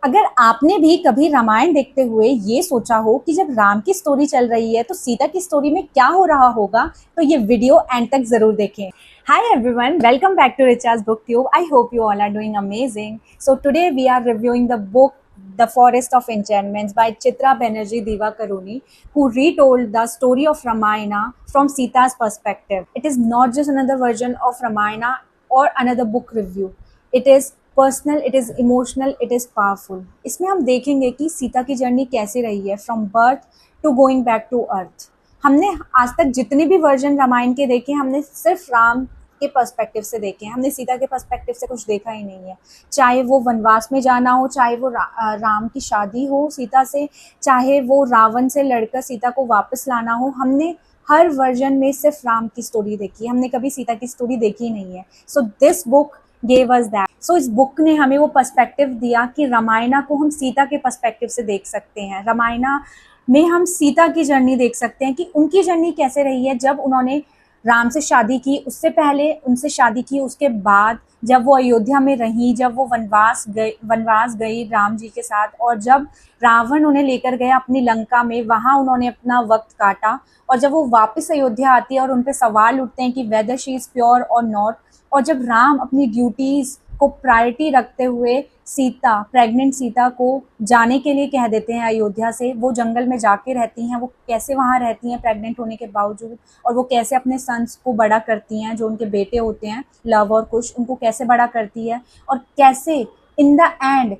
अगर आपने भी कभी रामायण देखते हुए ये सोचा हो कि जब राम की स्टोरी चल रही है तो सीता की स्टोरी में क्या हो रहा होगा, तो ये वीडियो एंड तक जरूर देखें। Hi everyone, welcome back to Richa's BookTube. I hope you all are doing amazing. So today we are reviewing the book The Forest of Enchantments by Chitra Banerjee Divakaruni, who retold the story of Ramayana from Sita's perspective. It is not just another version of Ramayana or another book review. It is personal, it is emotional, it is powerful. इसमें हम देखेंगे कि सीता की journey कैसे रही है from birth to going back to earth. हमने आज तक जितने भी वर्जन रामायण के देखे, हमने सिर्फ राम के पर्सपेक्टिव से देखे हैं, हमने सीता के पर्सपेक्टिव से कुछ देखा ही नहीं है। चाहे वो वनवास में जाना हो, चाहे वो राम की शादी हो सीता से, चाहे वो रावण से लड़कर सीता को वापस लाना हो, हमने हर वर्जन में सिर्फ राम की स्टोरी देखी है, हमने कभी सीता की स्टोरी देखी नहीं है। So this book gave us that. So इस बुक ने हमें वो पर्सपेक्टिव दिया कि रामायणा को हम सीता के पर्सपेक्टिव से देख सकते हैं। रामायणा में हम सीता की जर्नी देख सकते हैं कि उनकी जर्नी कैसे रही है, जब उन्होंने राम से शादी की, उससे पहले उनसे शादी की, उसके बाद जब वो अयोध्या में रही, जब वो वनवास गई राम जी के साथ, और जब रावण उन्हें लेकर गया अपनी लंका में, वहाँ उन्होंने अपना वक्त काटा, और जब वो वापस अयोध्या आती है और उन पे सवाल उठते हैं कि वेदर शी इज़ प्योर और नॉट, और जब राम अपनी ड्यूटीज़ को प्रायोरिटी रखते हुए प्रेग्नेंट सीता को जाने के लिए कह देते हैं अयोध्या से, वो जंगल में जाके रहती हैं, वो कैसे वहाँ रहती हैं प्रेग्नेंट होने के बावजूद, और वो कैसे अपने सन्स को बड़ा करती हैं, जो उनके बेटे होते हैं लव और कुश, उनको कैसे बड़ा करती है, और कैसे इन द एंड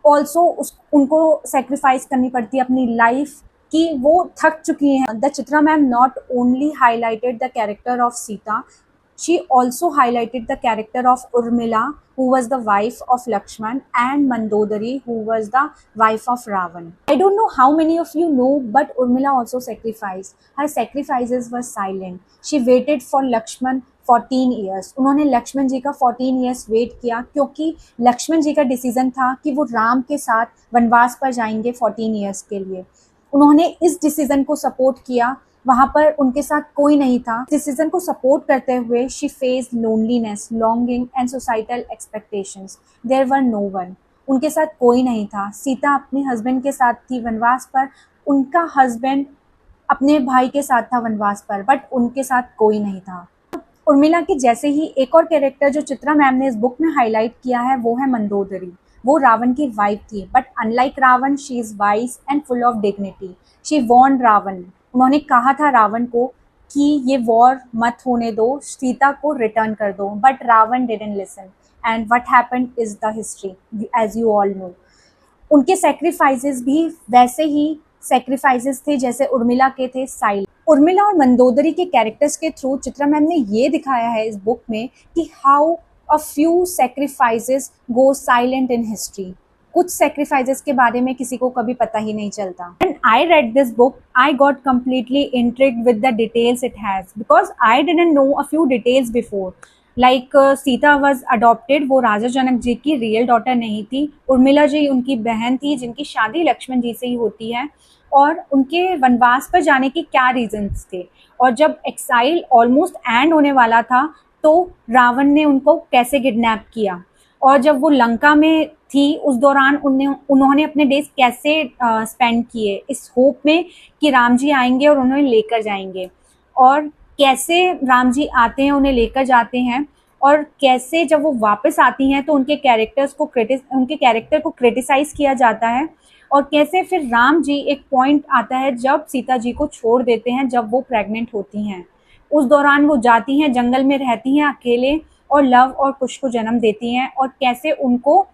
ऑल्सो उनको सेक्रीफाइस करनी पड़ती है अपनी लाइफ कि वो थक चुकी हैं। The Chitra ma'am not only highlighted the character of Sita, she also highlighted the character of Urmila, who was the wife of Lakshman, and Mandodari, who was the wife of Ravan. I don't know how many of you know, but Urmila also sacrificed. Her sacrifices were silent. She waited for Lakshman 14 years. उन्होंने लक्ष्मण जी का 14 years wait किया, क्योंकि लक्ष्मण जी का decision था कि वो राम के साथ वनवास पर जाएंगे 14 years के लिए। उन्होंने इस डिसीजन को सपोर्ट किया, वहाँ पर उनके साथ कोई नहीं था। डिसीजन को सपोर्ट करते हुए she face loneliness, longing and societal expectations. There were no one, उनके साथ कोई नहीं था। सीता अपने हस्बैंड के साथ थी वनवास पर, उनका हस्बैंड अपने भाई के साथ था वनवास पर, बट उनके साथ कोई नहीं था। उर्मिला के जैसे ही एक और कैरेक्टर जो चित्रा मैम ने इस बुक में हाईलाइट किया है, वो है मंदोदरी। वो रावण की वाइफ थी, but unlike Ravana she is wise and full of dignity. She warned Ravana, उन्होंने कहा था रावण को कि ये वॉर मत होने दो, सीता को रिटर्न कर दो, but Ravana didn't listen, and what happened is the history as you all know. उनके सेक्रीफाइसेस भी वैसे ही सेक्रीफाइसेस थे जैसे उर्मिला के थे, साइलेंट। उर्मिला और मंदोदरी के कैरेक्टर्स के थ्रू चित्रा मैम ने ये दिखाया है इस बुक में कि how a few sacrifices go silent in history. कुछ सेक्रीफाइसेस के बारे में किसी को कभी पता ही नहीं चलता। When I read this book, I got completely intrigued with the details it has, because I didn't know a few details before. Like Sita was adopted, वो राजा जनक जी की रियल डॉटर नहीं थी। उर्मिला जी उनकी बहन थी, जिनकी शादी लक्ष्मण जी से ही होती है, और उनके वनवास पर जाने के क्या रीजंस थे, और जब एक्साइल ऑलमोस्ट एंड होने वाला था तो रावण ने उनको कैसे किडनैप किया, और जब वो लंका में थी उस दौरान उन्होंने अपने डेज कैसे स्पेंड किए इस होप में कि राम जी आएंगे और उन्हें लेकर जाएंगे, और कैसे राम जी आते हैं उन्हें लेकर जाते हैं, और कैसे जब वो वापस आती हैं तो उनके कैरेक्टर को क्रिटिसाइज किया जाता है, और कैसे फिर राम जी एक पॉइंट आता है जब सीता जी को छोड़ देते हैं, जब वो प्रेग्नेंट होती हैं। उस दौरान वो जाती हैं, जंगल में रहती हैं अकेले, और लव और कुश को जन्म देती हैं, और कैसे उनको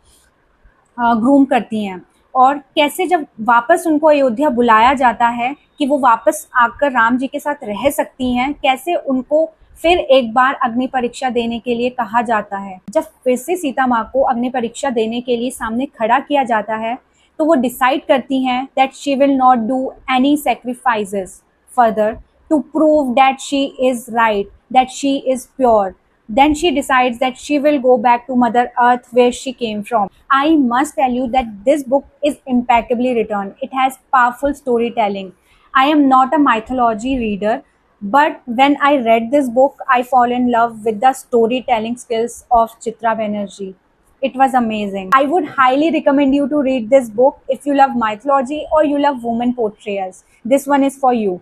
ग्रूम करती हैं, और कैसे जब वापस उनको अयोध्या बुलाया जाता है कि वो वापस आकर राम जी के साथ रह सकती हैं, कैसे उनको फिर एक बार अग्नि परीक्षा देने के लिए कहा जाता है। जब फिर से सीता माँ को अग्नि परीक्षा देने के लिए सामने खड़ा किया जाता है, तो वो डिसाइड करती हैं that she will not do any sacrifices further to prove that she is right, that she is pure. Then she decides that she will go back to Mother Earth where she came from. I must tell you that this book is impeccably written. It has powerful storytelling. I am not a mythology reader, but when I read this book, I fall in love with the storytelling skills of Chitra Banerjee. It was amazing. I would highly recommend you to read this book if you love mythology or you love woman portrayals. This one is for you.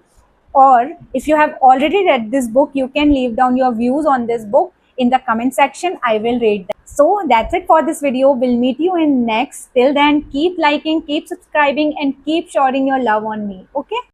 Or if you have already read this book, you can leave down your views on this book in the comment section. I will read them. So that's it for this video. We'll meet you in next. Till then, keep liking, keep subscribing, and keep showering your love on me. Okay?